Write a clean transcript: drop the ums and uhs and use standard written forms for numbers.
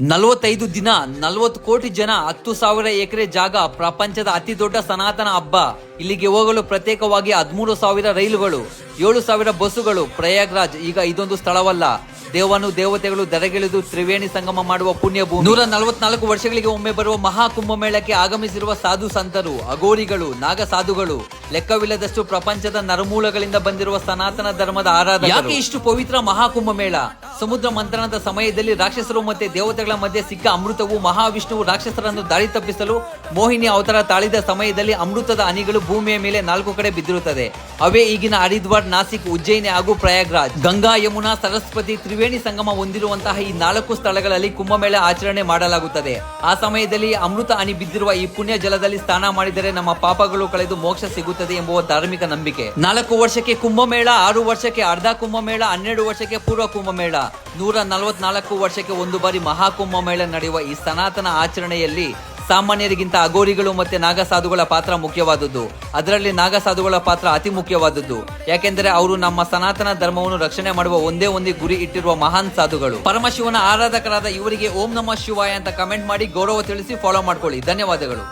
45 ದಿನ 40 ಕೋಟಿ ಜನ 10,000 ಎಕರೆ ಜಾಗ ಪ್ರಪಂಚದ ಅತಿ ದೊಡ್ಡ ಸನಾತನ ಹಬ್ಬ. ಇಲ್ಲಿಗೆ ಹೋಗಲು ಪ್ರತ್ಯೇಕವಾಗಿ 13,000 ರೈಲುಗಳು, 7,000 ಬಸ್ಸುಗಳು. ಪ್ರಯಾಗ್ರಾಜ್ ಈಗ ಇದೊಂದು ಸ್ಥಳವಲ್ಲ, ದೇವನು ದೇವತೆಗಳು ದರೆಗಿಳಿದು ತ್ರಿವೇಣಿ ಸಂಗಮ ಮಾಡುವ ಪುಣ್ಯ ಭೂಮಿ. 144 ವರ್ಷಗಳಿಗೆ ಒಮ್ಮೆ ಬರುವ ಮಹಾ ಕುಂಭಮೇಳಕ್ಕೆ ಆಗಮಿಸಿರುವ ಸಾಧು ಸಂತರು, ಅಗೋರಿಗಳು, ನಾಗ ಸಾಧುಗಳು, ಲೆಕ್ಕವಿಲ್ಲದಷ್ಟು ಪ್ರಪಂಚದ ನರಮೂಲಗಳಿಂದ ಬಂದಿರುವ ಸನಾತನ ಧರ್ಮದ ಆರಾಧಕರು. ಯಾಕೆ ಇಷ್ಟು ಪವಿತ್ರ ಮಹಾ ಕುಂಭಮೇಳ? ಸಮುದ್ರ ಮಂಥನದ ಸಮಯದಲ್ಲಿ ರಾಕ್ಷಸರು ಮತ್ತೆ ದೇವತೆಗಳ ಮಧ್ಯೆ ಸಿಕ್ಕ ಅಮೃತವು ಮಹಾವಿಷ್ಣುವು ರಾಕ್ಷಸರನ್ನು ದಾರಿ ತಪ್ಪಿಸಲು ಮೋಹಿನಿ ಅವತಾರ ತಾಳಿದ ಸಮಯದಲ್ಲಿ ಅಮೃತದ ಹನಿಗಳು ಭೂಮಿಯ ಮೇಲೆ 4 ಕಡೆ ಬಿದ್ದಿರುತ್ತದೆ. ಅವೇ ಈಗಿನ ಹರಿದ್ವಾರ್, ನಾಸಿಕ್, ಉಜ್ಜಯಿನಿ ಹಾಗೂ ಪ್ರಯಾಗ್ರಾಜ್. ಗಂಗಾ, ಯಮುನಾ, ಸರಸ್ವತಿ, ತ್ರಿವೇಣಿ ಸಂಗಮ ಹೊಂದಿರುವಂತಹ ಈ 4 ಸ್ಥಳಗಳಲ್ಲಿ ಕುಂಭಮೇಳ ಆಚರಣೆ ಮಾಡಲಾಗುತ್ತದೆ. ಆ ಸಮಯದಲ್ಲಿ ಅಮೃತ ಹನಿ ಬಿದ್ದಿರುವ ಈ ಪುಣ್ಯ ಜಲದಲ್ಲಿ ಸ್ನಾನ ಮಾಡಿದರೆ ನಮ್ಮ ಪಾಪಗಳು ಕಳೆದು ಮೋಕ್ಷ ಸಿಗುತ್ತದೆ ಎಂಬುವ ಧಾರ್ಮಿಕ ನಂಬಿಕೆ. 4 ವರ್ಷಕ್ಕೆ ಕುಂಭಮೇಳ, 6 ವರ್ಷಕ್ಕೆ ಅರ್ಧ ಕುಂಭಮೇಳ, 12 ವರ್ಷಕ್ಕೆ ಪೂರ್ವ ಕುಂಭಮೇಳ, 144 ವರ್ಷಕ್ಕೆ ಒಂದು ಬಾರಿ ಮಹಾಕುಂಭಮೇಳ ನಡೆಯುವ ಈ ಸನಾತನ ಆಚರಣೆಯಲ್ಲಿ ಸಾಮಾನ್ಯರಿಗಿಂತ ಅಗೋರಿಗಳು ಮತ್ತೆ ನಾಗಸಾಧುಗಳ ಪಾತ್ರ ಮುಖ್ಯವಾದದ್ದು. ಅದರಲ್ಲಿ ನಾಗಸಾಧುಗಳ ಪಾತ್ರ ಅತಿ ಮುಖ್ಯವಾದದ್ದು. ಯಾಕೆಂದರೆ ಅವರು ನಮ್ಮ ಸನಾತನ ಧರ್ಮವನ್ನು ರಕ್ಷಣೆ ಮಾಡುವ ಒಂದೇ ಗುರಿ ಇಟ್ಟಿರುವ ಮಹಾನ್ ಸಾಧುಗಳು. ಪರಮಶಿವನ ಆರಾಧಕರಾದ ಇವರಿಗೆ ಓಂ ನಮಃ ಶಿವಾಯ ಅಂತ ಕಮೆಂಟ್ ಮಾಡಿ ಗೌರವ ತಿಳಿಸಿ ಫಾಲೋ ಮಾಡ್ಕೊಳ್ಳಿ. ಧನ್ಯವಾದಗಳು.